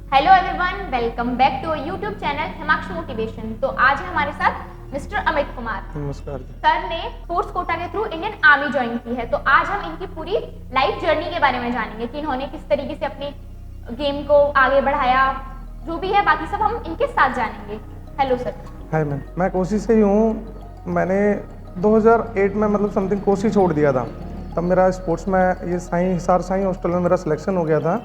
Hello everyone, welcome back to YouTube channel Himanshu motivation. तो आज है हमारे साथ मिस्टर अमित कुमार। नमस्कार जी। सर ने स्पोर्ट्स कोटा के थ्रू इंडियन आर्मी ज्वाइन की है, तो आज हम इनकी पूरी लाइफ जर्नी के बारे में जानेंगे कि इन्होंने किस तरीके से अपनी गेम को आगे बढ़ाया, जो भी है बाकी सब हम इनके साथ जानेंगे। Hello sir. हाय मैम, मैं कोसी से ही हूँ। मैंने 2008 में मतलब समथिंग कोसी छोड़ दिया था। तब मेरा स्पोर्ट्स में ये हिसार साई हॉस्टल में मेरा सिलेक्शन हो गया था।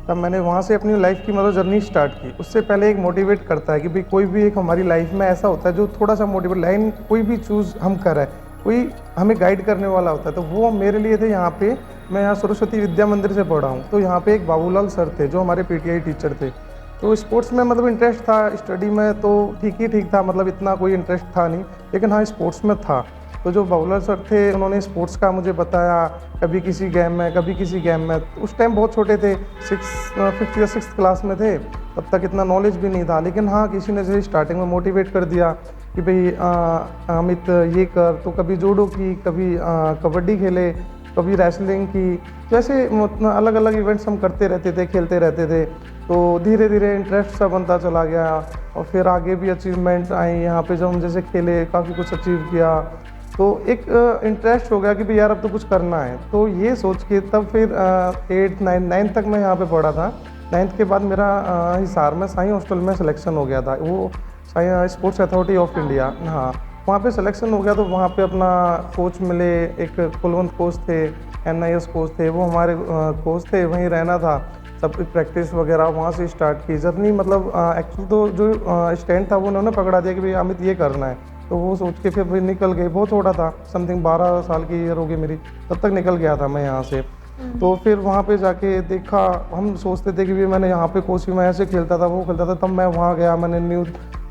तब मैंने वहाँ से अपनी लाइफ की मतलब जर्नी स्टार्ट की। उससे पहले एक मोटिवेट करता है कि भाई कोई भी एक हमारी लाइफ में ऐसा होता है जो थोड़ा सा मोटिवेट लाइन कोई भी चूज़ हम कर रहे हैं, कोई हमें गाइड करने वाला होता है। तो वो मेरे लिए थे यहाँ पे। मैं यहाँ सरस्वती विद्या मंदिर से पढ़ा हूँ, तो यहाँ पे एक बाबूलाल सर थे जो हमारे पीटीआई टीचर थे। तो स्पोर्ट्स में मतलब इंटरेस्ट था, स्टडी में तो ठीक था, मतलब इतना कोई इंटरेस्ट था नहीं, लेकिन हाँ स्पोर्ट्स में था। तो जो बाबूलाल सर थे उन्होंने स्पोर्ट्स का मुझे बताया, कभी किसी गेम में कभी किसी गेम में। उस टाइम बहुत छोटे थे, 5th या 6th क्लास में थे, तब तक इतना नॉलेज भी नहीं था। लेकिन हाँ किसी ने जैसे स्टार्टिंग में मोटिवेट कर दिया कि भाई अमित ये कर, तो कभी जूडो की, कभी कबड्डी खेले, कभी रेसलिंग की। जैसे अलग अलग इवेंट्स हम करते रहते थे, खेलते रहते थे। तो धीरे धीरे इंटरेस्ट सा बनता चला गया और फिर आगे भी अचीवमेंट आई। यहाँ पे जब हम जैसे खेले काफ़ी कुछ अचीव किया, तो एक इंटरेस्ट हो गया कि भाई यार अब तो कुछ करना है। तो ये सोच के तब फिर 8th 9th तक मैं यहाँ पे पढ़ा था। 9th के बाद मेरा हिसार में साई हॉस्टल में सिलेक्शन हो गया था। वो Sai sports authority of India, हाँ वहाँ पे सिलेक्शन हो गया। तो वहाँ पे अपना कोच मिले, एक कुलवंत कोच थे, NIS कोच थे, वो हमारे कोच थे। वहीं रहना था, सब प्रैक्टिस वगैरह वहाँ से स्टार्ट की जर्नी। मतलब एक्चुअली तो जो स्टैंड था वो उन्होंने पकड़ा दिया कि भाई अमित ये करना है। तो वो सोच के फिर निकल गए। बहुत छोटा था, समथिंग 12 साल की ईयर हो गई मेरी, तब तक निकल गया था मैं यहाँ से। तो फिर वहाँ पे जाके देखा, हम सोचते थे कि भी मैंने यहाँ पे कोसी में ऐसे खेलता था, वो खेलता था। तब मैं वहाँ गया, मैंने न्यू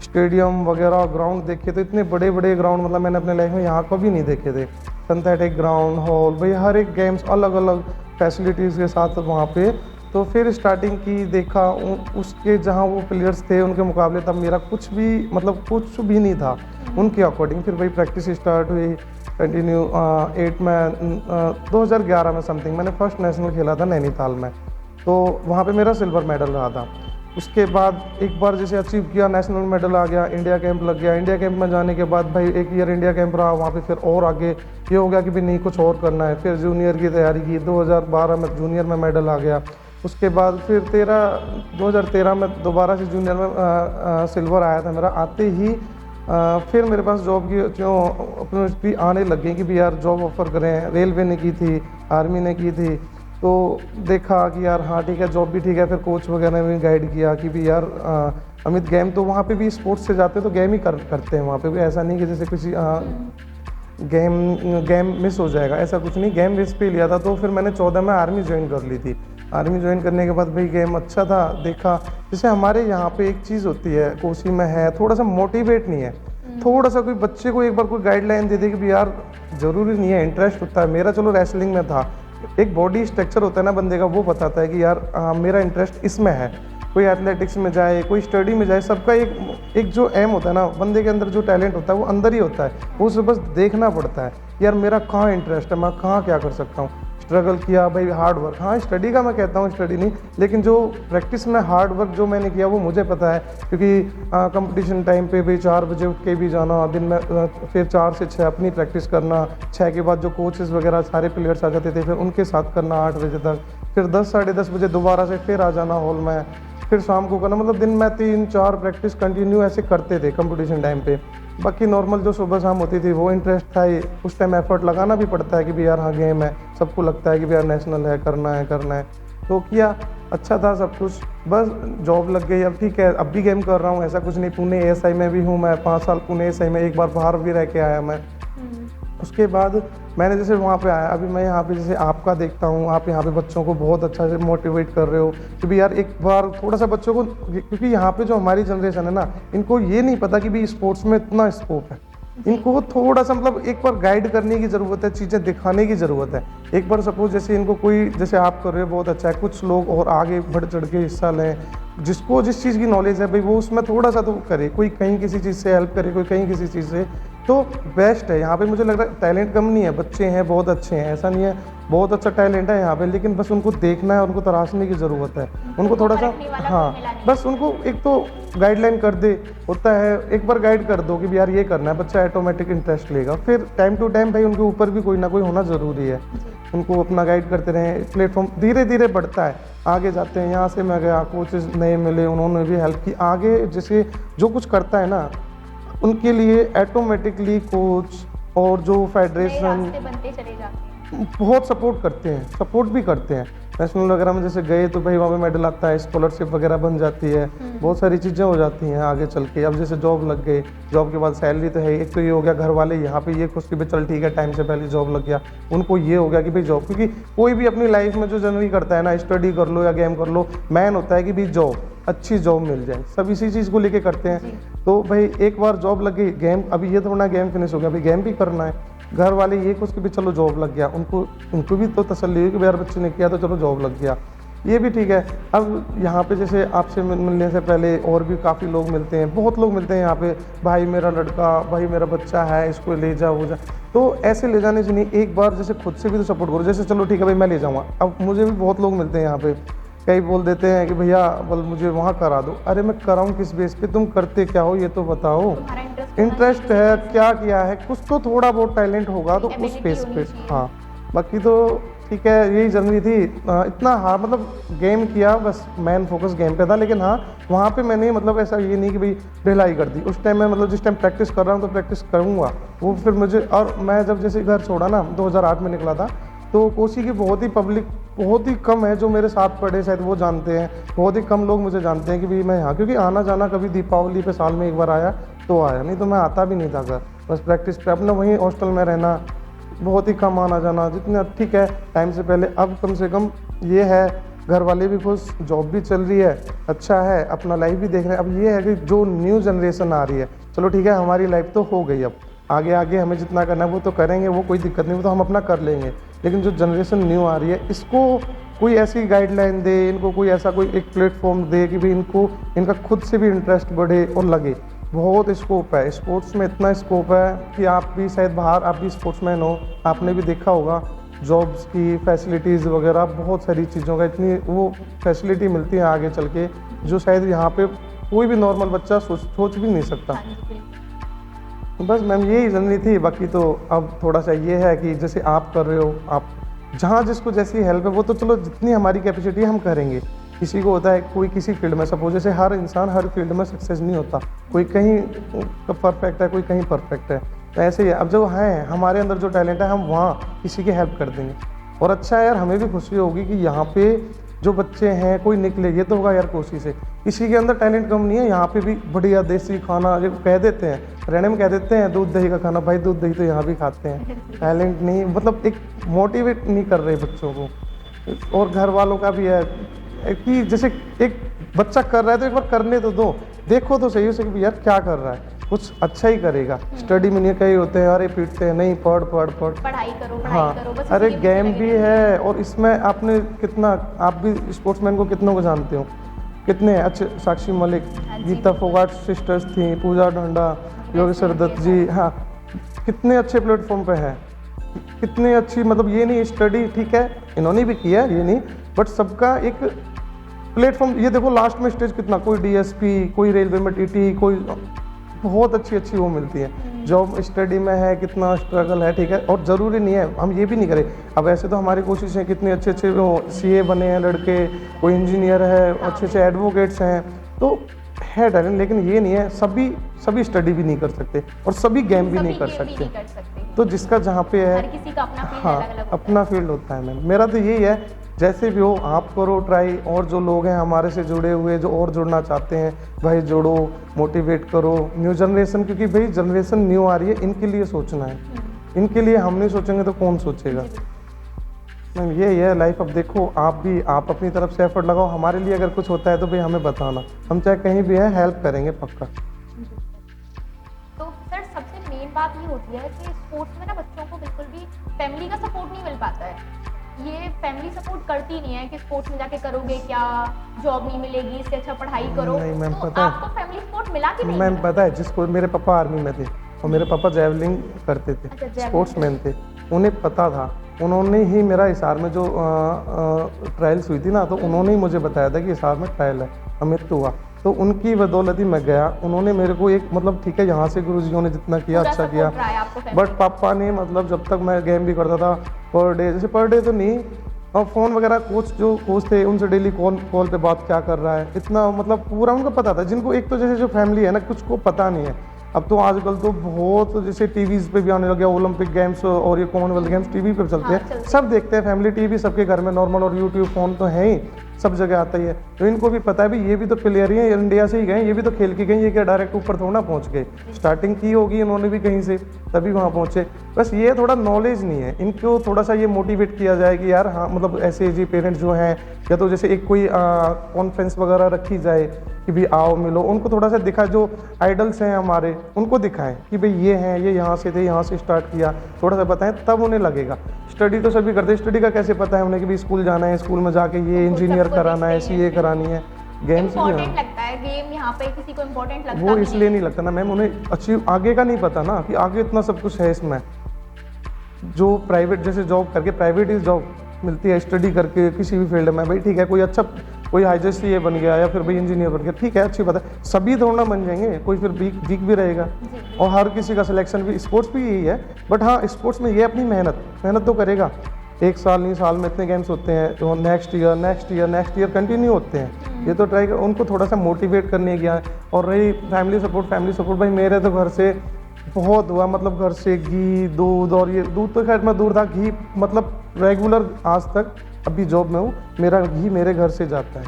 स्टेडियम वगैरह ग्राउंड देखे। तो इतने बड़े बड़े ग्राउंड मतलब मैंने अपने लाइफ में यहाँ कभी नहीं देखे थे। सिंथेटिक ग्राउंड, हॉल, भाई हर एक गेम्स अलग अलग फैसिलिटीज़ के साथ वहाँ पे। तो फिर स्टार्टिंग की देखा उसके जहाँ वो प्लेयर्स थे उनके मुकाबले, तब मेरा कुछ भी नहीं था उनके अकॉर्डिंग। फिर वही प्रैक्टिस स्टार्ट हुई कंटिन्यू। 8 में 2011 में समथिंग मैंने फर्स्ट नेशनल खेला था नैनीताल में। तो वहाँ पे मेरा सिल्वर मेडल रहा था। उसके बाद एक बार जैसे अचीव किया, नेशनल मेडल आ गया, इंडिया कैंप लग गया। इंडिया कैंप में जाने के बाद भाई 1 ईयर इंडिया कैंप रहा वहाँ पे। फिर और आगे ये हो गया कि भाई नहीं कुछ और करना है। फिर जूनियर की तैयारी की, 2012 में जूनियर में मेडल आ गया। उसके बाद फिर 2013 में दोबारा से जूनियर में सिल्वर आया था मेरा। आते ही फिर मेरे पास जॉब की जो अपॉर्चुनिटी आने लग गई कि भी यार जॉब ऑफर करें। रेलवे ने की थी, आर्मी ने की थी। तो देखा कि यार हाँ ठीक है, जॉब भी ठीक है। फिर कोच वगैरह ने भी गाइड किया कि भी यार अमित गेम तो वहाँ पे भी स्पोर्ट्स से जाते तो गेम ही करते हैं वहाँ पे भी। ऐसा नहीं कि जैसे किसी गेम मिस हो जाएगा, ऐसा कुछ नहीं। गेम मिस पे लिया था। तो फिर मैंने 14 में आर्मी ज्वाइन कर ली थी। आर्मी ज्वाइन करने के बाद भाई गेम अच्छा था, देखा। जैसे हमारे यहाँ पे एक चीज़ होती है कोसी में है, थोड़ा सा मोटिवेट नहीं है। थोड़ा सा कोई बच्चे को एक बार कोई गाइडलाइन दे दे कि भी यार ज़रूरी नहीं है, इंटरेस्ट होता है। मेरा चलो रेसलिंग में था, एक बॉडी स्ट्रक्चर होता है ना बंदे का, वो बताता है कि यार मेरा इंटरेस्ट इसमें है। कोई एथलेटिक्स में जाए, कोई स्टडी में जाए, सबका एक जो एम होता है ना, बंदे के अंदर जो टैलेंट होता है वो अंदर ही होता है। वो उसे बस देखना पड़ता है यार मेरा कहाँ इंटरेस्ट है, मैं कहाँ क्या कर सकता हूँ। स्ट्रगल किया भाई, हार्ड वर्क। हाँ स्टडी का मैं कहता हूँ स्टडी नहीं, लेकिन जो प्रैक्टिस में हार्ड वर्क जो मैंने किया वो मुझे पता है। क्योंकि कंपटीशन टाइम पे भाई 4 बजे उठ के भी जाना दिन में, फिर 4 से 6 अपनी प्रैक्टिस करना। 6 के बाद जो कोचेस वगैरह सारे प्लेयर्स आ जाते थे, फिर उनके साथ करना 8 बजे तक। फिर 10 साढ़े 10 बजे दोबारा से फिर आ जाना हॉल में, फिर शाम को करना। मतलब दिन में 3-4 प्रैक्टिस कंटिन्यू ऐसे करते थे कंपटीशन टाइम पे। बाकी नॉर्मल जो सुबह शाम होती थी वो इंटरेस्ट था ही। उस टाइम एफर्ट लगाना भी पड़ता है कि भी यार हाँ गेम है, सबको लगता है कि भी यार नेशनल है, करना है। तो किया, अच्छा था सब कुछ। बस जॉब लग गई, अब ठीक है, अब भी गेम कर रहा हूँ, ऐसा कुछ नहीं। पुणे ASI में भी हूँ मैं, 5 साल पुणे ASI में, एक बार बाहर भी रह के आया मैं। उसके बाद मैंने जैसे वहाँ पे आया, अभी मैं यहाँ पे जैसे आपका देखता हूँ, आप यहाँ पे बच्चों को बहुत अच्छा से मोटिवेट कर रहे हो कि भी यार एक बार थोड़ा सा बच्चों को, क्योंकि यहाँ पे जो हमारी जनरेशन है ना, इनको ये नहीं पता कि भी स्पोर्ट्स में इतना स्कोप है। इनको थोड़ा सा मतलब एक बार गाइड करने की ज़रूरत है, चीज़ें दिखाने की ज़रूरत है। एक बार सपोज जैसे इनको कोई, जैसे आप कर रहे हो बहुत अच्छा है, कुछ लोग और आगे बढ़ चढ़ के हिस्सा लें। जिसको जिस चीज़ की नॉलेज है भाई वो उसमें थोड़ा सा तो करे, कोई कहीं किसी चीज़ से हेल्प करे, कोई कहीं किसी चीज़ से, तो बेस्ट है। यहाँ पे मुझे लग रहा है टैलेंट कम नहीं है, बच्चे हैं बहुत अच्छे हैं, ऐसा नहीं है। बहुत अच्छा टैलेंट है यहाँ पे, लेकिन बस उनको देखना है, उनको तराशने की ज़रूरत है, उनको थोड़ा सा, परखने वाला हाँ कोई मिला नहीं। बस उनको एक तो गाइडलाइन कर दे, होता है एक बार गाइड कर दो कि भी यार ये करना है, बच्चा ऑटोमेटिक इंटरेस्ट लेगा। फिर टाइम टू टाइम भाई उनके ऊपर भी कोई ना कोई होना ज़रूरी है, उनको अपना गाइड करते रहें। प्लेटफॉर्म धीरे धीरे बढ़ता है, आगे जाते हैं। यहाँ से मैं गया, कोचेस नए मिले, उन्होंने भी हेल्प की। आगे जैसे जो कुछ करता है ना, उनके लिए ऑटोमेटिकली कोच और जो नए फेडरेशन रास्ते बनते चले जाते हैं। बहुत सपोर्ट करते हैं, सपोर्ट भी करते हैं। नेशनल वगैरह में जैसे गए तो भाई वहाँ पे मेडल आता है, स्कॉलरशिप वगैरह बन जाती है, बहुत सारी चीज़ें हो जाती हैं आगे चल के। अब जैसे जॉब लग गई, जॉब के बाद सैलरी तो है, एक तो ये हो गया घर वाले यहाँ पे ये खुश कि भाई चल ठीक है टाइम से पहले जॉब लग गया, उनको ये हो गया कि भाई जॉब, क्योंकि कोई भी अपनी लाइफ में जो जनरली करता है ना, स्टडी कर लो या गेम कर लो, मैन होता है कि भाई जॉब, अच्छी जॉब मिल जाए, सब इसी चीज़ को लेके करते हैं। तो भाई एक बार जॉब लग गई, गेम, अभी ये थोड़ा गेम फिनिश हो गया, अभी गेम भी करना है। घर वाले ये कुछ कि भी चलो जॉब लग गया, उनको भी तो तसल्ली हुई कि भाई यार बच्चे ने किया तो चलो जॉब लग गया, ये भी ठीक है। अब यहाँ पे जैसे आपसे मिलने से पहले और भी काफ़ी लोग मिलते हैं, बहुत लोग मिलते हैं यहाँ पे, भाई मेरा लड़का, भाई मेरा बच्चा है, इसको ले जा हो जा। तो ऐसे ले जाने से नहीं, एक बार जैसे खुद से भी तो सपोर्ट करो, जैसे चलो ठीक है भाई मैं ले जाऊँगा। अब मुझे भी बहुत लोग मिलते हैं यहाँ पे, कई बोल देते हैं कि भैया बोल मुझे वहाँ करा दो। अरे मैं कराऊँ किस बेस पे, तुम करते क्या हो ये तो बताओ। तुम्हारा इंटरेस्ट है, क्या किया है, कुछ तो थोड़ा बहुत टैलेंट होगा तो उस Ability बेस होनी पे, चाहिए। हाँ बाकी तो ठीक है। यही जर्नी थी, इतना हाँ मतलब गेम किया, बस मेन फोकस गेम पे था। लेकिन हाँ वहाँ पे मैंने मतलब ऐसा ये नहीं कि भाई ढिलाई कर दी उस टाइम। मैं मतलब जिस टाइम प्रैक्टिस कर रहा हूँ तो प्रैक्टिस करूँगा वो, फिर मुझे, और मैं जब जैसे घर छोड़ा ना 2008 में निकला था, तो कोसी की बहुत ही पब्लिक बहुत ही कम है जो मेरे साथ पढ़े, शायद वो जानते हैं, बहुत ही कम लोग मुझे जानते हैं कि भाई मैं यहाँ, क्योंकि आना जाना कभी दीपावली पे साल में एक बार आया तो आया, नहीं तो मैं आता भी नहीं था घर, बस प्रैक्टिस पे अपना वहीं हॉस्टल में रहना, बहुत ही कम आना जाना, जितना ठीक है टाइम से पहले। अब कम से कम ये है, घर वाले भी खुश, जॉब भी चल रही है, अच्छा है, अपना लाइफ भी देख रहे हैं। अब ये है कि जो न्यू जनरेशन आ रही है, चलो ठीक है हमारी लाइफ तो हो गई, अब आगे आगे हमें जितना करना है वो तो करेंगे, वो कोई दिक्कत नहीं, वो तो हम अपना कर लेंगे। लेकिन जो जनरेशन न्यू आ रही है, इसको कोई ऐसी गाइडलाइन दे, इनको कोई ऐसा कोई एक प्लेटफॉर्म दे कि भाई इनको इनका खुद से भी इंटरेस्ट बढ़े और लगे। बहुत स्कोप है स्पोर्ट्स में, इतना स्कोप है कि आप भी शायद बाहर, आप भी स्पोर्ट्समैन हो, आपने भी देखा होगा जॉब्स की फैसिलिटीज़ वगैरह, बहुत सारी चीज़ों का इतनी वो फैसिलिटी मिलती है आगे चल के, जो शायद यहाँ पे कोई भी नॉर्मल बच्चा सोच भी नहीं सकता। बस मैम यही जर्नी थी। बाकी तो अब थोड़ा सा ये है कि जैसे आप कर रहे हो, आप जहाँ जिसको जैसी हेल्प है वो तो चलो जितनी हमारी कैपेसिटी है हम करेंगे। किसी को होता है कोई किसी फील्ड में, सपोज जैसे हर इंसान हर फील्ड में सक्सेस नहीं होता, कोई कहीं परफेक्ट है, कोई कहीं परफेक्ट है, तो ऐसे ही है। अब जो है हमारे अंदर जो टैलेंट है, हम वहाँ किसी की हेल्प कर देंगे। और अच्छा है यार, हमें भी खुशी होगी कि यहाँ पे जो बच्चे हैं कोई निकले, ये तो होगा यार कोशिश है, किसी के अंदर टैलेंट कम नहीं है। यहाँ पे भी बढ़िया देसी खाना जो कह देते हैं, हरियाणा में कह देते हैं दूध दही का खाना, भाई दूध दही तो यहाँ भी खाते हैं। टैलेंट नहीं, मतलब एक मोटिवेट नहीं कर रहे बच्चों को। और घर वालों का भी है कि जैसे एक बच्चा कर रहा है तो एक बार करने तो दो, देखो तो सही उसे कि यार क्या कर रहा है, कुछ अच्छा ही करेगा। स्टडी में नहीं, कई होते हैं अरे पीटते हैं, नहीं पढ़ पढ़ पढ़, पढ़ाई करो हाँ, बस अरे इसी के गेम पीछे भी लगे है। और इसमें आपने कितना, आप भी स्पोर्ट्समैन को कितनों को जानते हो, कितने अच्छे, साक्षी मलिक, जी, गीता फोगाट सिस्टर्स थी, पूजा ढंडा, योगेश्वर दत्त जी, हाँ कितने अच्छे प्लेटफॉर्म पे हैं, कितने अच्छी, मतलब ये नहीं स्टडी ठीक है इन्होंने भी किया है ये नहीं, बट सबका एक प्लेटफॉर्म। ये देखो लास्ट में स्टेज कितना, कोई डीएसपी, कोई रेलवे में टीटी, कोई बहुत अच्छी अच्छी वो मिलती है। जॉब स्टडी में है कितना स्ट्रगल है, ठीक है, और ज़रूरी नहीं है हम ये भी नहीं करें। अब ऐसे तो हमारी कोशिश है, कितने अच्छे अच्छे वो सीए बने हैं लड़के, कोई इंजीनियर है, अच्छे अच्छे एडवोकेट्स हैं, तो है टैलेंट। लेकिन ये नहीं है सभी स्टडी भी नहीं कर सकते और सभी गेम भी नहीं कर सकते। तो जिसका जहाँ पे है, हर किसी का अपना फील्ड हाँ अलग-अलग होता है। अपना फील्ड होता है। मैम मेरा तो यही है, जैसे भी हो आप करो ट्राई, और जो लोग हैं हमारे से जुड़े हुए जो और जुड़ना चाहते हैं भाई जुड़ो, मोटिवेट करो न्यू जनरेशन, क्योंकि भाई जनरेशन न्यू आ रही है, इनके लिए सोचना है, इनके लिए हम नहीं सोचेंगे तो कौन सोचेगा। मैम यही है लाइफ। अब देखो आप अपनी तरफ से एफर्ट लगाओ, हमारे लिए अगर कुछ होता है तो भाई हमें बताना, हम चाहे कहीं भी है हेल्प करेंगे पक्का। तो सर सबसे मेन बात ये होती है कि स्पोर्ट्स में ना बच्चों को बिल्कुल भी फैमिली का सपोर्ट नहीं मिल पाता है। ये फैमिली सपोर्ट करती नहीं है कि स्पोर्ट्स में जाके करोगे क्या, जॉब नहीं मिलेगी, इससे अच्छा पढ़ाई करो। नहीं मैम, तो पता है आपको फैमिली सपोर्ट मिला कि नहीं? मैम पता है, जिसको मेरे पापा आर्मी में थे और मेरे पापा जैवलिन करते थे, अच्छा, javelin स्पोर्ट्समैन थे, उन्हें पता था, उन्होंने ही मेरा हिसार में जो ट्रायल्स हुई थी ना, तो उन्होंने ही मुझे बताया था कि हिसार में ट्रायल है, अमित हुआ, तो उनकी बदौलत ही मैं गया। उन्होंने मेरे को एक मतलब ठीक है, यहाँ से गुरुजियों ने जितना किया पूरा अच्छा support किया, रहा है आपको family बट पापा ने मतलब जब तक मैं गेम भी करता था पर डे, जैसे पर डे तो नहीं, और फ़ोन वगैरह कोच थे उनसे डेली कॉल पे बात क्या कर रहा है, इतना मतलब पूरा उनको पता था। जिनको एक तो जैसे जो फैमिली है ना, कुछ को पता नहीं है। अब तो आजकल तो बहुत जैसे टीवीज़ पे भी आने लगे, ओलंपिक गेम्स और ये कॉमनवेल्थ गेम्स टीवी पे चलते हैं, सब देखते हैं, फैमिली टीवी सबके घर में नॉर्मल, और यूट्यूब फ़ोन तो है ही, सब जगह आता ही है। तो इनको भी पता है भी ये भी तो प्लेयर ही हैं, इंडिया से ही गए, ये भी तो खेल के गए, ये क्या डायरेक्ट ऊपर थोड़ा ना पहुंच गए, स्टार्टिंग की होगी इन्होंने भी कहीं से, तभी वहाँ पहुँचे। बस ये थोड़ा नॉलेज नहीं है इनको, थोड़ा सा ये मोटिवेट किया जाए कि यार हाँ, मतलब ऐसे जी पेरेंट्स जो हैं, या तो जैसे एक कोई कॉन्फ्रेंस वगैरह रखी जाए कि भाई आओ मिलो, उनको थोड़ा सा दिखा, जो आइडल्स हैं हमारे उनको दिखाएं कि भाई ये हैं, ये यहाँ से थे, यहाँ से स्टार्ट किया, थोड़ा सा बताएं, तब उन्हें लगेगा। स्टडी तो सभी करते हैं, स्टडी का कैसे पता है उन्हें कि भाई स्कूल जाना है, स्कूल में जाके ये इंजीनियर कराना है, सीए करानी है, गेम्स भी इम्पोर्टेंट लगता है गेम, यहाँ पे किसी को इम्पोर्टेंट लगता वो भी इसलिए नहीं लगता ना मैम, उन्हें अचीव आगे का नहीं पता ना कि आगे इतना सब कुछ है इसमें। जो प्राइवेट जैसे जॉब करके, प्राइवेट ही जॉब मिलती है स्टडी करके किसी भी फील्ड में, भाई ठीक है, कोई अच्छा कोई हाईजेस्ट सीए बन गया या फिर भाई इंजीनियर बन गया, ठीक है, अच्छी बात है, सभी थोड़ा बन जाएंगे, कोई फिर वीक भी रहेगा, और हर किसी का सिलेक्शन भी, स्पोर्ट्स भी यही है। बट हाँ, स्पोर्ट्स में ये अपनी मेहनत तो करेगा, एक साल नहीं, साल में इतने गेम्स होते हैं, तो नेक्स्ट ईयर कंटिन्यू होते हैं, ये तो ट्राई कर, उनको थोड़ा सा मोटिवेट करने गया। और रही फैमिली सपोर्ट, भाई मेरे तो घर से बहुत हुआ, मतलब घर से घी, दूध, और ये दूध तो खैर मैं दूर था, घी मतलब रेगुलर आज तक, अभी जॉब में हूँ, मेरा घी मेरे घर से जाता है,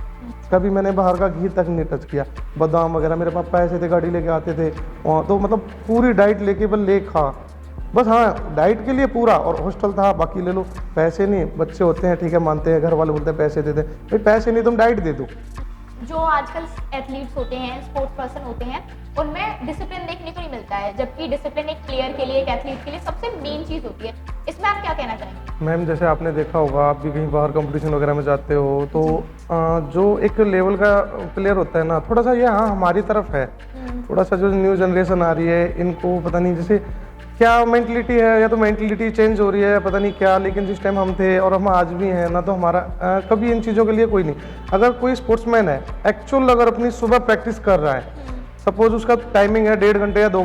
कभी मैंने बाहर का घी तक नहीं टच किया। बादाम वगैरह मेरे पापा ऐसे थे, गाड़ी लेके आते थे, तो मतलब पूरी डाइट लेके ले खा, बस हाँ डाइट के लिए पूरा, और हॉस्टल था, बाकी ले लो, पैसे नहीं, बच्चे होते हैं ठीक है मानते हैं, घर वाले बोलते हैं पैसे दे दे, भाई पैसे नहीं, तुम डाइट दे दो। जो आजकल एथलीट्स होते हैं, स्पोर्ट्स पर्सन होते हैं, उनमें डिसिप्लिन देखने को नहीं मिलता है, जबकि डिसिप्लिन एक प्लेयर के लिए, एक एथलीट के लिए सबसे मेन चीज़ होती है। इसमें आप क्या कहना चाहेंगे? मैम जैसे आपने देखा होगा, आप भी कहीं बाहर कंपटीशन वगैरह में जाते हो, तो जो एक लेवल का प्लेयर होता है ना, थोड़ा सा ये हाँ हमारी तरफ है, थोड़ा सा जो न्यू जनरेशन आ रही है, इनको पता नहीं जैसे क्या मेंटलिटी है, या तो मेंटलिटी चेंज हो रही है, पता नहीं क्या, लेकिन जिस टाइम हम थे और हम आज भी हैं ना, तो हमारा कभी इन चीज़ों के लिए कोई नहीं। अगर कोई स्पोर्ट्समैन है एक्चुअल, अगर अपनी सुबह प्रैक्टिस कर रहा है, सपोज उसका टाइमिंग है 1.5 घंटे या 2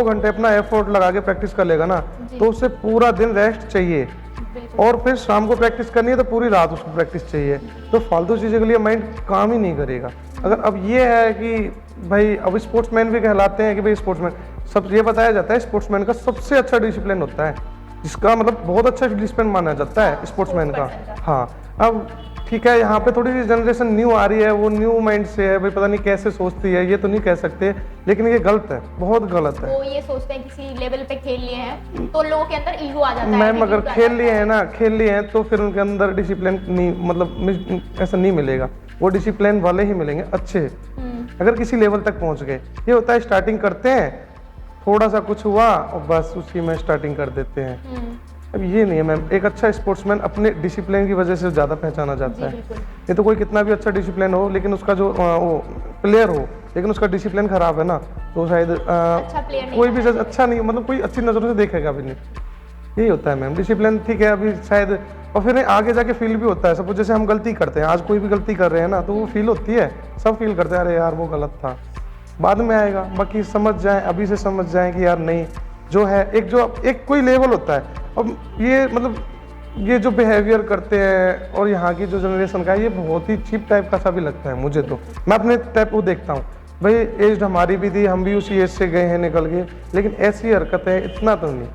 घंटे अपना एफर्ट लगा के प्रैक्टिस कर लेगा ना, तो उसे पूरा दिन रेस्ट चाहिए, और फिर शाम को प्रैक्टिस करनी है तो पूरी रात उसको प्रैक्टिस चाहिए, तो फालतू चीज़ों के लिए माइंड काम ही नहीं करेगा। अगर अब ये है कि भाई अब स्पोर्ट्समैन भी कहलाते हैं कि भाई स्पोर्ट्समैन, सब ये बताया जाता है स्पोर्ट्समैन का सबसे अच्छा डिसिप्लिन होता है, जिसका मतलब बहुत अच्छा डिसिप्लिन माना जाता है स्पोर्ट्समैन का। हाँ, अब ठीक है, यहाँ पे थोड़ी सी जनरेशन न्यू आ रही है, वो न्यू माइंड से है, भाई पता नहीं कैसे सोचती है, ये तो नहीं कह सकते, लेकिन ये गलत है, बहुत गलत है। वो ये सोचते हैं किसी लेवल पे खेल लिए हैं तो लोगों के अंदर ईगो आ जाता है। मैम अगर खेल लिए हैं तो फिर उनके अंदर डिसिप्लिन नहीं, मतलब ऐसा नहीं मिलेगा, वो डिसिप्लिन वाले ही मिलेंगे अच्छे, अगर किसी लेवल तक पहुंच गए। ये होता है स्टार्टिंग करते हैं, थोड़ा सा कुछ हुआ और बस उसी में स्टार्टिंग कर देते हैं। अब ये नहीं है मैम, एक अच्छा स्पोर्ट्समैन अपने डिसिप्लिन की वजह से ज़्यादा पहचाना जाता है। ये तो कोई कितना भी अच्छा डिसिप्लिन हो, लेकिन उसका जो वो प्लेयर हो, लेकिन उसका डिसिप्लिन खराब है ना, तो शायद अच्छा प्लेयर कोई भी अच्छा नहीं, मतलब कोई अच्छी नज़रों से देखेगा भी नहीं। यही होता है मैम, डिसिप्लिन ठीक है अभी शायद, और फिर आगे जाके फील भी होता है। सपोज जैसे हम गलती करते हैं, आज कोई भी गलती कर रहे हैं ना, तो वो फील होती है, सब फील करते हैं, अरे यार वो गलत था, बाद में आएगा। बाकी समझ जाएं, अभी से समझ जाएं कि यार नहीं, जो है एक कोई लेवल होता है। अब ये मतलब ये जो बिहेवियर करते हैं और यहाँ की जो जनरेशन का है, ये बहुत ही चीप टाइप का सा भी लगता है मुझे। तो मैं अपने टाइप को देखता हूँ, भाई एज हमारी भी थी, हम भी उसी एज से गए हैं निकल के, लेकिन ऐसी हरकतें इतना तो नहीं।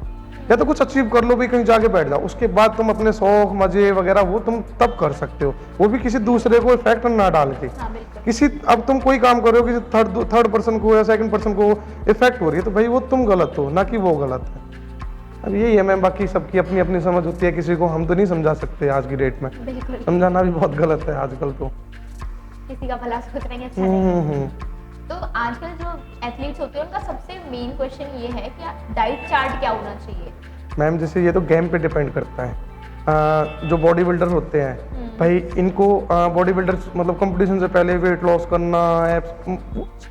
या तो कुछ अचीव कर लो भी, कहीं जाके बैठ जाओ, उसके बाद तुम अपने शौक मजे वगैरह वो तुम तब कर सकते हो, वो भी किसी दूसरे को इफेक्ट ना डाल के। किसी अब तुम कोई काम कर रहे हो, किसी थर्ड पर्सन को या सेकंड पर्सन को इफेक्ट हो रही है, तो भाई वो तुम गलत हो, ना कि वो गलत है। अब यही है मैम, बाकी सबकी अपनी अपनी समझ होती है, किसी को हम तो नहीं समझा सकते आज की डेट में, समझाना भी बहुत गलत है आजकल। तो किसी का भला सोच रहे हैं, अच्छा नहीं। तो आजकल जो एथलीट्स होते हैं उनका सबसे मेन क्वेश्चन ये है कि डाइट चार्ट क्या होना चाहिए? मैम जैसे ये तो गेम पे डिपेंड करता है। जो बॉडी बिल्डर होते हैं भाई इनको बॉडी बिल्डर्स मतलब कंपटीशन से पहले वेट लॉस करना,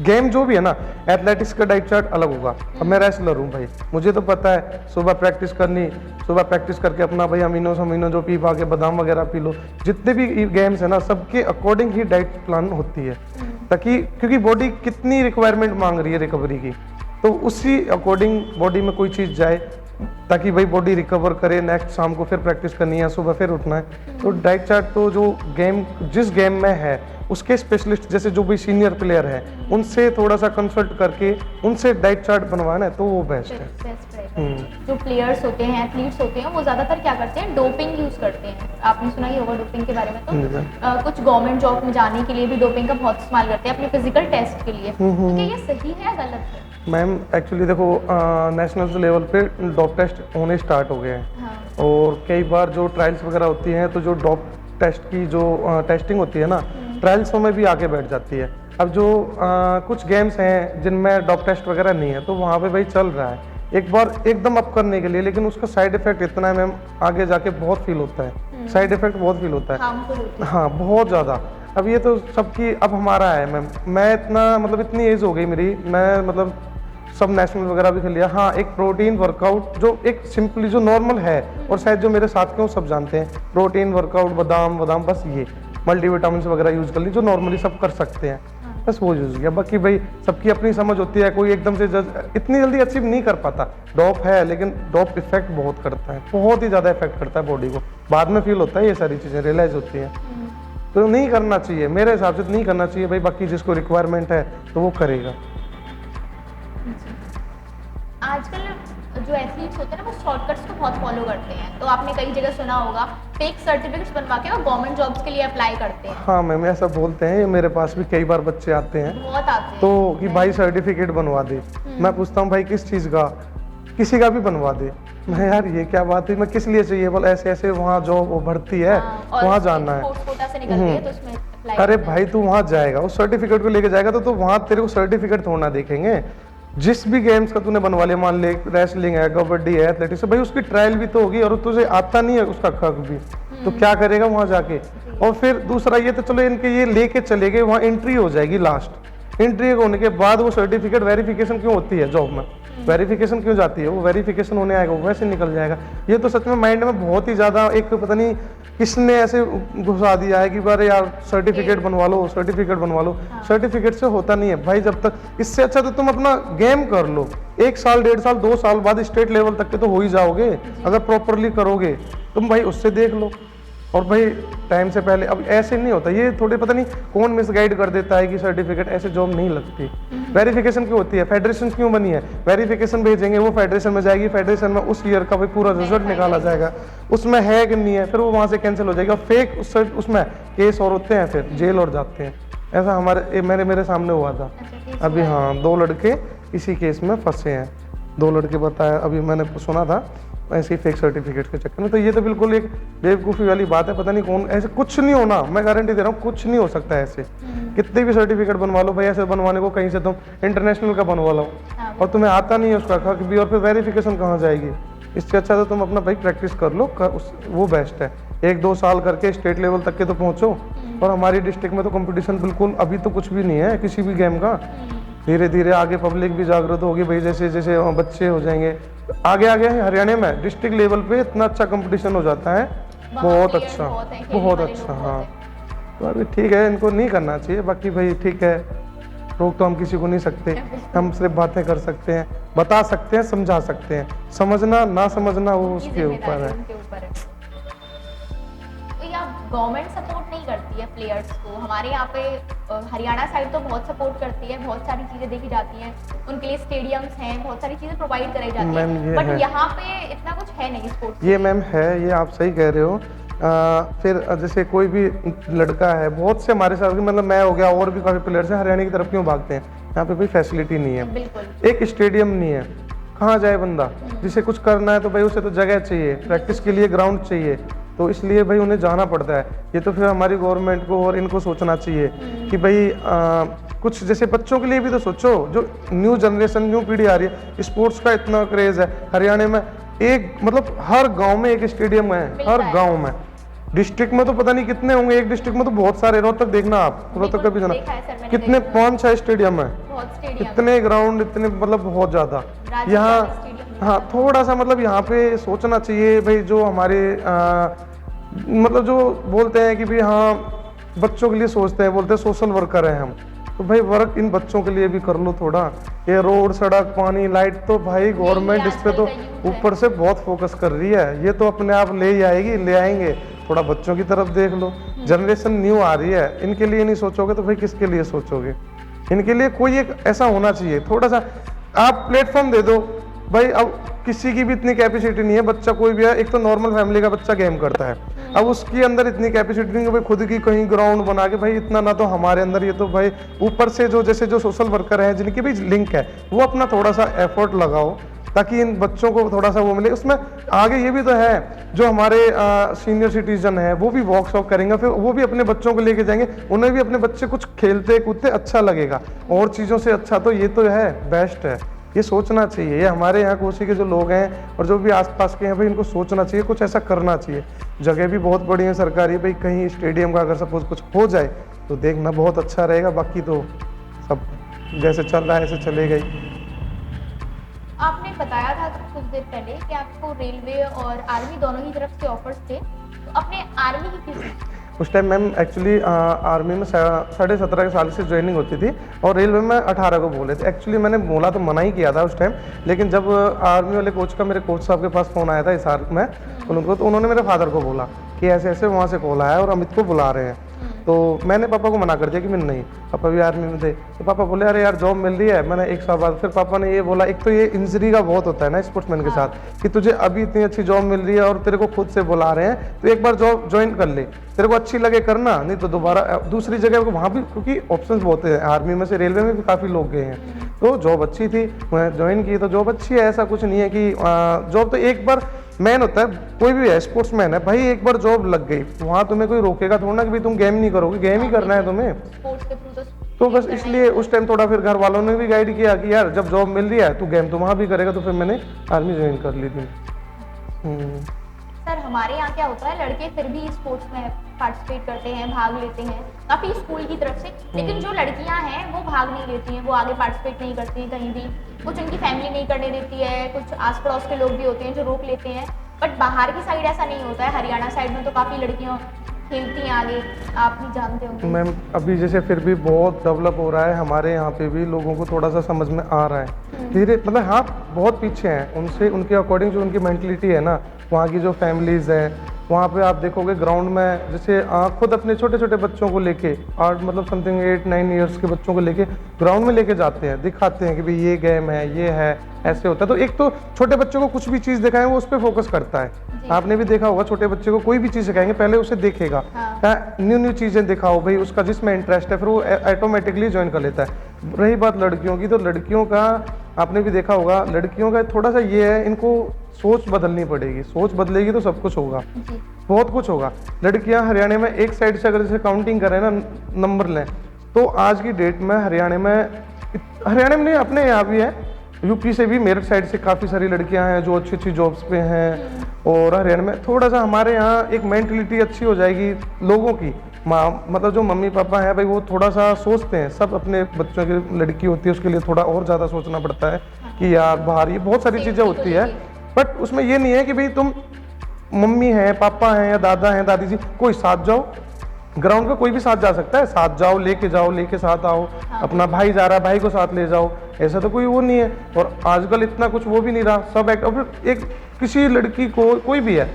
गेम जो भी है ना, एथलेटिक्स का डाइट चार्ट अलग होगा। अब मैं रेसलर हूँ भाई, मुझे तो पता है सुबह प्रैक्टिस करनी, सुबह प्रैक्टिस करके अपना भाई अमीनो जो पी पा के बादाम वगैरह पी लो, जितने भी गेम्स है ना सबके अकॉर्डिंग ही डाइट प्लान होती है, ताकि क्योंकि बॉडी कितनी रिक्वायरमेंट मांग रही है रिकवरी की, तो उसी अकॉर्डिंग बॉडी में कोई चीज़ जाए ताकि भाई बॉडी रिकवर करे, नेक्स्ट शाम को फिर प्रैक्टिस करनी है, सुबह फिर उठना है। तो डाइट चार्ट तो जो गेम जिस गेम में है उसके स्पेशलिस्ट जैसे जो भी सीनियर प्लेयर है उनसे थोड़ा सा कंसल्ट करके उनसे डाइट चार्ट बनवाना है तो वो बेस्ट है। बेस्ट रहेगा। जो प्लेयर्स होते हैं, एथलीट्स होते हैं, वो ज़्यादातर क्या करते हैं, डोपिंग यूज़ करते हैं। आपने सुना ही होगा डोपिंग के बारे में। तो कुछ गवर्नमेंट जॉब में जाने के लिए भी डोपिंग का बहुत इस्तेमाल करते हैं अपने फिजिकल टेस्ट के लिए। तो क्या ये सही है या गलत है? मैम एक्चुअली देखो नेशनल लेवल पे डॉप टेस्ट होने स्टार्ट हो गए हैं। हाँ। और कई बार जो ट्रायल्स वगैरह होती हैं तो जो डॉप टेस्ट की जो टेस्टिंग होती है ना, ट्रायल्स में भी आके बैठ जाती है। अब जो कुछ गेम्स हैं जिनमें डॉप टेस्ट वगैरह नहीं है तो वहाँ पे भाई चल रहा है एक बार एकदम अप करने के लिए, लेकिन उसका साइड इफेक्ट इतना है मैम, आगे जाके बहुत फील होता है, साइड इफेक्ट बहुत फील होता है। हाँ बहुत ज़्यादा। अब ये तो सबकी, अब हमारा है मैम, मैं इतना मतलब इतनी एज हो गई मेरी, मैं मतलब सब नेशनल वगैरह भी खेल लिया। हाँ एक प्रोटीन वर्कआउट जो एक सिंपली जो नॉर्मल है, और शायद जो मेरे साथ के वो सब जानते हैं, प्रोटीन वर्कआउट बादाम बस ये मल्टीविटामिन वगैरह यूज़ कर ली जो नॉर्मली सब कर सकते हैं, बस वो यूज़ किया। बाकी भाई सबकी अपनी समझ होती है, कोई एकदम से इतनी जल्दी अचीव नहीं कर पाता। डॉप है लेकिन डॉप इफेक्ट बहुत करता है, बहुत ही ज़्यादा इफेक्ट करता है बॉडी को, बाद में फील होता है, ये सारी चीज़ें रियलाइज होती हैं। तो नहीं करना चाहिए मेरे हिसाब से, तो नहीं करना चाहिए भाई। बाकी जिसको रिक्वायरमेंट है तो वो करेगा। आजकल जो एथलीट्स होते हैं ना वो शॉर्टकट्स को बहुत फॉलो करते हैं। तो आपने कई जगह सुना होगा फेक सर्टिफिकेट्स बनवा के वो गवर्नमेंट जॉब्स के लिए अप्लाई करते हैं। हाँ मैम ऐसा बोलते हैं, ये मेरे पास भी कई बार बच्चे आते हैं, बहुत आते हैं तो कि भाई सर्टिफिकेट बनवा दे। मैं पूछता हूँ भाई किस चीज़ का, किसी का भी बनवा दे। मैं यार ये क्या बात है, मैं किस लिए चाहिए, बोल ऐसे ऐसे वहाँ जॉब वो भर्ती है, वहाँ जाना है। तो उसमें अरे भाई तू वहाँ जाएगा, उस सर्टिफिकेट को लेके जाएगा तो वहाँ तेरे को सर्टिफिकेट थोड़ा देखेंगे। जिस भी गेम्स का तूने बनवा लिया, मान ले रेसलिंग है, कबड्डी है, एथलेटिक्स है, भाई उसकी ट्रायल भी तो होगी, और तुझे आता नहीं है उसका खक भी, तो क्या करेगा वहाँ जाके। और फिर दूसरा ये तो चलो इनके ये लेके चले गए, वहाँ एंट्री हो जाएगी, लास्ट एंट्री होने के बाद वो सर्टिफिकेट वेरिफिकेशन क्यों होती है जॉब में, वेरिफिकेशन क्यों जाती है, वो वेरिफिकेशन होने आएगा वो वैसे निकल जाएगा। ये तो सच में माइंड में बहुत ही ज़्यादा एक पता नहीं किसने ऐसे घुसा दिया है कि बारे यार सर्टिफिकेट बनवा लो, सर्टिफिकेट बनवा लो। सर्टिफिकेट से होता नहीं है भाई, जब तक, इससे अच्छा तो तुम अपना गेम कर लो, 1 साल 1.5 साल 2 साल बाद स्टेट लेवल तक के तो हो ही जाओगे अगर प्रॉपरली करोगे तुम भाई, उससे देख लो। और भाई टाइम से पहले, अब ऐसे नहीं होता, ये थोड़े पता नहीं कौन मिसगाइड कर देता है कि सर्टिफिकेट ऐसे जॉब नहीं लगती। वेरिफिकेशन क्यों होती है, फेडरेशन क्यों बनी है, वेरिफिकेशन भेजेंगे, वो फेडरेशन में जाएगी, फेडरेशन में उस ईयर का भाई पूरा रिजल्ट निकाला जाएगा, उसमें है कि नहीं है, फिर वो वहाँ से कैंसिल हो जाएगा। फेक उसमें केस और होते हैं, फिर जेल और जाते हैं। ऐसा हमारे मेरे सामने हुआ था अभी। हाँ 2 लड़के इसी केस में फंसे हैं, 2 लड़के बताया अभी मैंने सुना था, ऐसे ही फेक सर्टिफिकेट के चक्कर में। तो ये तो बिल्कुल एक बेवकूफ़ी वाली बात है, पता नहीं कौन, ऐसे कुछ नहीं होना, मैं गारंटी दे रहा हूँ कुछ नहीं हो सकता है ऐसे। कितने भी सर्टिफिकेट बनवा लो भाई, ऐसे बनवाने को कहीं से तुम इंटरनेशनल का बनवा लो और तुम्हें आता नहीं है उसका खक भी, और फिर वेरिफिकेशन कहाँ जाएगी। इससे अच्छा तो तुम अपना भाई प्रैक्टिस कर लो, वो बेस्ट है। 1-2 साल करके स्टेट लेवल तक के तो पहुँचो। और हमारी डिस्ट्रिक्ट में तो कंपटीशन बिल्कुल अभी तो कुछ भी नहीं है किसी भी गेम का। धीरे धीरे आगे पब्लिक भी जागरूक होगी भाई, जैसे जैसे बच्चे हो जाएंगे आगे आगे। हरियाणा में डिस्ट्रिक्ट लेवल पे इतना अच्छा कंपटीशन हो जाता है, बहुत अच्छा, बहुत अच्छा। हाँ तो अभी ठीक है, इनको नहीं करना चाहिए। बाकी भाई ठीक है, रोक तो हम किसी को नहीं सकते, हम सिर्फ बातें कर सकते हैं, बता सकते हैं, समझा सकते हैं। समझना ना समझना वो उसके ऊपर है। गवर्नमेंट सपोर्ट नहीं करती है प्लेयर्स को। हमारे यहाँ पे हरियाणा साइड तो बहुत सपोर्ट करती है, बहुत सारी चीज़ें देखी जाती हैं, उनके लिए स्टेडियम्स हैं, बहुत सारी चीज़ें प्रोवाइड कराई जाती हैं, बट यहाँ पे इतना कुछ है नहीं स्पोर्ट्स। ये मैम है, ये आप सही कह रहे हो। फिर जैसे कोई भी लड़का है, बहुत से हमारे साथ, मतलब मैं हो गया और भी काफ़ी प्लेयर्स हैं, हरियाणा की तरफ क्यों भागते हैं, यहाँ पे कोई फैसिलिटी नहीं है, एक स्टेडियम नहीं है, कहाँ जाए बंदा। जिसे कुछ करना है तो भाई उसे तो जगह चाहिए, प्रैक्टिस के लिए ग्राउंड चाहिए, तो इसलिए भाई उन्हें जाना पड़ता है। ये तो फिर हमारी गवर्नमेंट को और इनको सोचना चाहिए कि भाई कुछ जैसे बच्चों के लिए भी तो सोचो, जो न्यू जनरेशन न्यू पीढ़ी आ रही है, स्पोर्ट्स का इतना क्रेज़ है हरियाणा में। एक मतलब हर गांव में एक स्टेडियम है, हर गांव में डिस्ट्रिक्ट में तो पता नहीं कितने होंगे, एक डिस्ट्रिक्ट में तो बहुत सारे। रोहतक देखना आप, रोहतक कभी जाना, देखा है सर मैंने, कितने देखा है। 5-6 स्टेडियम है, बहुत स्टेडियम, इतने ग्राउंड, इतने मतलब बहुत ज्यादा। राजीव यहाँ गांधी स्टेडियम। हाँ थोड़ा सा मतलब यहाँ पे सोचना चाहिए भाई, जो हमारे मतलब जो बोलते हैं कि भाई हाँ बच्चों के लिए सोचते हैं, बोलते हैं सोशल वर्कर हैं हम, तो भाई वर्क इन बच्चों के लिए भी कर लो थोड़ा। ये रोड, सड़क, पानी, लाइट तो भाई गवर्नमेंट इस पे तो आजकल का यूथ है। ऊपर से बहुत फोकस कर रही है, ये तो अपने आप ले ही आएगी, ले आएंगे। थोड़ा बच्चों की तरफ देख लो, जनरेशन न्यू आ रही है, इनके लिए नहीं सोचोगे तो भाई किसके लिए सोचोगे? इनके लिए कोई एक ऐसा होना चाहिए, थोड़ा सा आप प्लेटफॉर्म दे दो भाई। अब किसी की भी इतनी कैपेसिटी नहीं है, बच्चा कोई भी है, एक तो नॉर्मल फैमिली का बच्चा गेम करता है, अब उसके अंदर इतनी कैपेसिटी नहीं है भाई खुद की कहीं ग्राउंड बना के, भाई इतना ना तो हमारे अंदर, ये तो भाई ऊपर से जो जैसे जो सोशल वर्कर हैं जिनकी भी लिंक है, वो अपना थोड़ा सा एफर्ट लगाओ ताकि इन बच्चों को थोड़ा सा वो मिले। उसमें आगे ये भी तो है, जो हमारे सीनियर सिटीजन है वो भी वॉक शॉक करेंगे, फिर वो भी अपने बच्चों को लेके जाएंगे, उन्हें भी अपने बच्चे कुछ खेलते कूदते अच्छा लगेगा, और चीज़ों से अच्छा तो ये तो है, बेस्ट है। ये सोचना चाहिए, ये हमारे यहाँ कोसी के जो लोग हैं और जो भी आसपास के हैं भाई, इनको सोचना चाहिए, कुछ ऐसा करना चाहिए। जगह भी बहुत बड़ी है सरकारी, भाई कहीं स्टेडियम का अगर सपोज कुछ हो जाए तो देखना बहुत अच्छा रहेगा, बाकी तो सब जैसे चल रहा है ऐसे चलेगा ही। आपने बताया था कुछ देर पहले कि आपको रेलवे और आर्मी दोनों ही तरफ से ऑफर्स थे, तो अपने आर्मी की किस उस टाइम मैम एक्चुअली आर्मी में 17.5 साल से ज्वाइनिंग होती थी, और रेलवे में 18 को बोले थे। एक्चुअली मैंने बोला तो मना ही किया था उस टाइम, लेकिन जब आर्मी वाले कोच का, मेरे कोच साहब के पास फ़ोन आया था हिसार में उनको, तो उन्होंने मेरे फादर को बोला कि ऐसे ऐसे वहाँ से कॉल आया और अमित को बुला रहे हैं। तो मैंने पापा को मना कर दिया कि मैं नहीं, पापा भी आर्मी में थे, तो पापा बोले अरे यार जॉब मिल रही है। मैंने 1 साल बाद फिर पापा ने ये बोला, एक तो ये इंजरी का बहुत होता है ना स्पोर्ट्समैन के साथ, कि तुझे अभी इतनी अच्छी जॉब मिल रही है और तेरे को खुद से बुला रहे हैं, तो एक बार जॉब ज्वाइन कर ले, तेरे को अच्छी लगे करना, नहीं तो दोबारा दूसरी जगह को, वहाँ भी क्योंकि ऑप्शंस बहुत है, आर्मी में से रेलवे में भी काफ़ी लोग गए हैं। तो जॉब अच्छी थी, मैं ज्वाइन की, तो जॉब अच्छी है, ऐसा कुछ नहीं है कि जॉब तो एक बार मैन होता है, कोई भी है स्पोर्ट्समैन है भाई, एक बार जॉब लग गई वहाँ तुम्हें कोई रोकेगा थोड़ा ना कि भाई तुम गेम नहीं करोगे, गेम ही करना है तुम्हें। स्पोर्ट्स के थ्रू तो बस इसलिए उस टाइम थोड़ा फिर घर वालों ने भी गाइड किया कि यार जब जॉब मिल रही है तो गेम तो वहाँ भी करेगा, तो फिर मैंने आर्मी ज्वाइन कर ली थी। सर हमारे यहाँ क्या होता है, लड़के फिर भी स्पोर्ट्स में पार्टिसिपेट करते हैं, भाग लेते हैं काफ़ी स्कूल की तरफ से, लेकिन जो लड़कियाँ हैं वो भाग नहीं लेती हैं, वो आगे पार्टिसिपेट नहीं करती हैं कहीं भी, कुछ उनकी फैमिली नहीं करने देती है, कुछ आस पड़ोस के लोग भी होते हैं जो रोक लेते हैं, बट बाहर की साइड ऐसा नहीं होता है। हरियाणा साइड में तो काफ़ी लड़कियाँ खेलती हैं आगे, आप नहीं जानते होंगे। मैम अभी जैसे फिर भी बहुत डेवलप हो रहा है, हमारे यहाँ पे भी लोगों को थोड़ा सा समझ में आ रहा है धीरे, मतलब हाँ बहुत पीछे हैं उनसे, उनके अकॉर्डिंग जो उनकी मेंटलिटी है ना, वहाँ की जो फैमिलीज़ हैं, वहाँ पे आप देखोगे ग्राउंड में जैसे खुद अपने छोटे छोटे बच्चों को लेके, और मतलब समथिंग 8-9 ईयर्स के बच्चों को लेके ग्राउंड में लेके जाते हैं, दिखाते हैं कि भाई ये गेम है, ये है, ऐसे होता है। तो एक तो छोटे बच्चों को कुछ भी चीज़ दिखाएं वो उस पर फोकस करता है, आपने भी देखा होगा, छोटे बच्चे को कोई भी चीज़ सिखाएंगे पहले उसे देखेगा, न्यू न्यू चीज़ें दिखाओ भाई, उसका जिसमें इंटरेस्ट है फिर वो ऑटोमेटिकली ज्वाइन कर लेता है। रही बात लड़कियों की, तो लड़कियों का आपने भी देखा होगा, लड़कियों का थोड़ा सा ये है, इनको सोच बदलनी पड़ेगी, सोच बदलेगी तो सब कुछ होगा, बहुत कुछ होगा। लड़कियां हरियाणा में एक साइड से अगर जैसे काउंटिंग करें ना, नंबर लें, तो आज की डेट में हरियाणा में नहीं, अपने यहाँ भी है, यूपी से भी, मेरठ साइड से काफ़ी सारी लड़कियां हैं जो अच्छी अच्छी जॉब्स पे हैं, और हरियाणा में थोड़ा सा हमारे यहाँ एक मेंटलिटी अच्छी हो जाएगी लोगों की, मतलब जो मम्मी पापा हैं भाई वो थोड़ा सा सोचते हैं, सब अपने बच्चों की लड़की होती है उसके लिए थोड़ा और ज़्यादा सोचना पड़ता है कि यार बाहर ये बहुत सारी चीज़ें होती है, बट उसमें ये नहीं है कि भाई तुम मम्मी हैं, पापा हैं या दादा हैं, दादी जी, कोई साथ जाओ, ग्राउंड पे कोई भी साथ जा सकता है, साथ जाओ, लेके साथ आओ, अपना भाई जा रहा है भाई को साथ ले जाओ, ऐसा तो कोई वो नहीं है। और आजकल इतना कुछ वो भी नहीं रहा, सब एक किसी लड़की को कोई भी है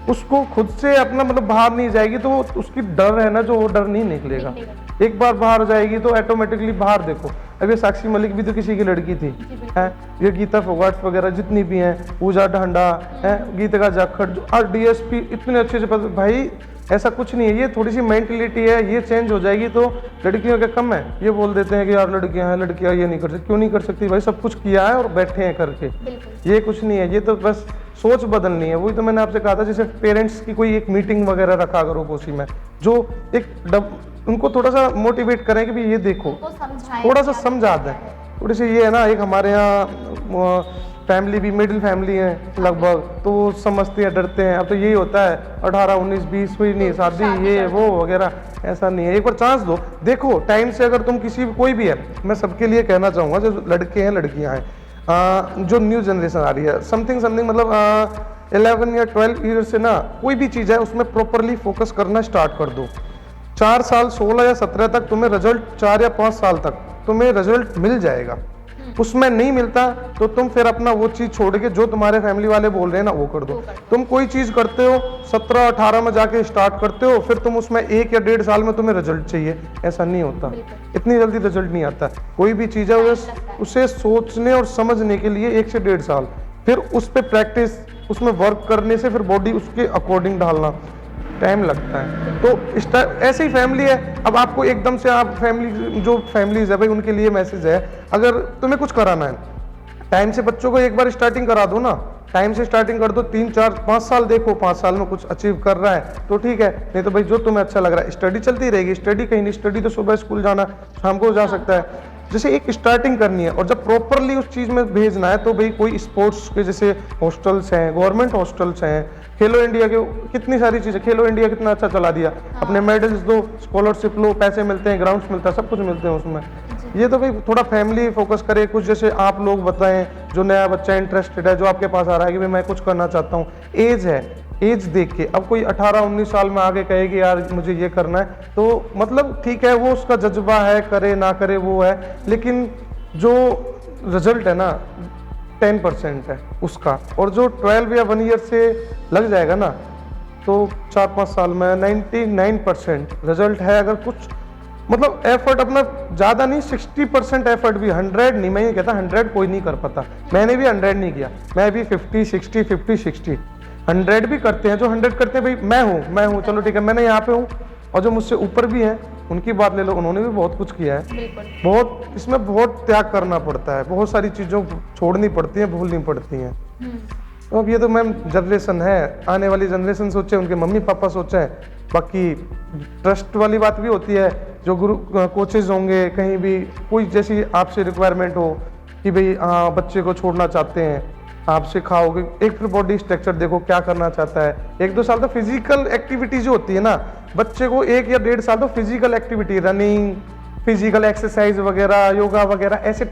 उसको खुद से अपना मतलब बाहर नहीं जाएगी तो उसकी डर है ना, जो वो डर नहीं निकलेगा, एक बार बाहर जाएगी तो ऑटोमेटिकली बाहर देखो, अब ये साक्षी मलिक भी तो किसी की लड़की थी, है ये गीता फोगाट वगैरह जितनी भी हैं, पूजा ढांडा है, गीतिका जाखड़, और डीएसपी इतने अच्छे से भाई, ऐसा कुछ नहीं है, ये थोड़ी सी मेंटलिटी है, ये चेंज हो जाएगी तो लड़कियों का कम है। ये बोल देते हैं कि यार लड़कियां हैं, लड़कियां ये नहीं कर सकती, क्यों नहीं कर सकती भाई, सब कुछ किया है और बैठे हैं करके, ये कुछ नहीं है, ये तो बस सोच बदलनी है। वही तो मैंने आपसे कहा था, जैसे पेरेंट्स की कोई एक मीटिंग वगैरह रखा करो कोसी में, जो उनको थोड़ा सा मोटिवेट करें कि भाई ये देखो, थोड़ा सा समझा दें, थोड़ी सी ये है ना, एक हमारे यहाँ फैमिली भी मिडिल फैमिली है लगभग, तो वो समझते हैं, डरते हैं। अब तो यही होता है 18 19 20 हुई नहीं शादी, ये वो वगैरह, ऐसा नहीं है। एक बार चांस दो, देखो टाइम से। अगर तुम किसी कोई भी है, मैं सबके लिए कहना चाहूँगा जो लड़के हैं लड़कियाँ हैं, जो न्यू जनरेशन आ रही है, समथिंग मतलब 11 या 12 ईयर से ना कोई भी चीज़ है उसमें प्रॉपरली फोकस करना स्टार्ट कर दो। 4 साल 16 या 17 तक तुम्हें रिजल्ट, 4 या 5 साल तक तुम्हें रिजल्ट मिल जाएगा। उसमें नहीं मिलता तो तुम फिर अपना वो चीज छोड़ के जो तुम्हारे फैमिली वाले बोल रहे हैं ना वो कर दो। तुम कोई चीज करते हो 17-18 में जाके स्टार्ट करते हो, फिर तुम उसमें 1 या 1.5 साल में तुम्हें रिजल्ट चाहिए, ऐसा नहीं होता। इतनी जल्दी रिजल्ट नहीं आता। कोई भी चीज है उसे सोचने और समझने के लिए 1 से 1.5 साल, फिर उस पर प्रैक्टिस, उसमें वर्क करने से फिर बॉडी उसके अकॉर्डिंग ढालना टाइम लगता है। तो ऐसे ही फैमिली है। अब आपको एकदम से आप फैमिली, जो फैमिलीज है भाई उनके लिए मैसेज है, अगर तुम्हें कुछ कराना है टाइम से बच्चों को एक बार स्टार्टिंग करा दो ना, टाइम से स्टार्टिंग कर दो, 3 4 5 साल देखो, 5 साल में कुछ अचीव कर रहा है तो ठीक है, नहीं तो भाई जो तुम्हें अच्छा लग रहा है, स्टडी चलती रहेगी। स्टडी कहीं नहीं, स्टडी तो सुबह स्कूल जाना, शाम को जा सकता है। जैसे एक स्टार्टिंग करनी है और जब प्रॉपरली उस चीज में भेजना है तो भाई कोई स्पोर्ट्स के जैसे हॉस्टल्स हैं, गवर्नमेंट हॉस्टल्स हैं, खेलो इंडिया के कितनी सारी चीजें, खेलो इंडिया कितना अच्छा चला दिया, अपने मेडल्स दो, स्कॉलरशिप लो, पैसे मिलते हैं, ग्राउंड्स मिलता है, सब कुछ मिलते हैं उसमें। ये तो भाई थोड़ा फैमिली फोकस करे कुछ, जैसे आप लोग बताएं जो नया बच्चा इंटरेस्टेड है, जो आपके पास आ रहा है कि भाई मैं कुछ करना चाहता हूँ, एज है, एज देख के। अब कोई 18-19 साल में आगे कहे कि यार मुझे ये करना है, तो मतलब ठीक है, वो उसका जज्बा है, करे ना करे वो है, लेकिन जो रिजल्ट है ना 10% है उसका, और जो 12 या 1 ईयर से लग जाएगा ना तो 4-5 साल में 99% रिजल्ट है। अगर कुछ मतलब एफर्ट अपना ज़्यादा नहीं, 60% एफर्ट भी, 100 नहीं। मैं ये कहता 100 कोई नहीं कर पाता, मैंने भी 100 नहीं किया, मैं भी 50-60 50-60 100 भी करते हैं। जो 100 करते हैं भाई मैं हूँ चलो ठीक है, मैंने यहाँ पे हूँ, और जो मुझसे ऊपर भी हैं उनकी बात ले लो, उन्होंने भी बहुत कुछ किया है। बहुत इसमें बहुत त्याग करना पड़ता है, बहुत सारी चीज़ों छोड़नी पड़ती हैं, भूलनी पड़ती हैं। तो अब ये तो मैम जनरेशन है, आने वाली जनरेशन सोचे, उनके मम्मी पापा सोचे। बाकी ट्रस्ट वाली बात भी होती है, जो गुरु कोचेज होंगे, कहीं भी कोई जैसी आपसे रिक्वायरमेंट हो कि भाई हाँ बच्चे को छोड़ना चाहते हैं, आप सिखाओगे, एक फिर बॉडी स्ट्रक्चर देखो क्या करना चाहता है। 1-2 साल तो फिजिकल एक्टिविटी जो होती है ना, बच्चे को 1 या 1.5 साल तो physical activity, running, physical exercise वगैरह, योगा वगैरह, ऐसे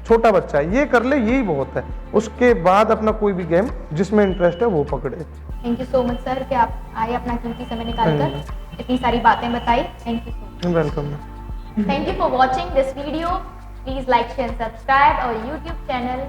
छोटा बच्चा है ये कर ले, यही बहुत है। उसके बाद अपना कोई भी गेम जिसमें इंटरेस्ट है वो पकड़े। Thank you so much sir कि आप आए, अपना कीमती समय निकालकर इतनी सारी बातें बताई। Thank you so much. Welcome. Thank you for watching this video. Please like share subscribe our YouTube channel.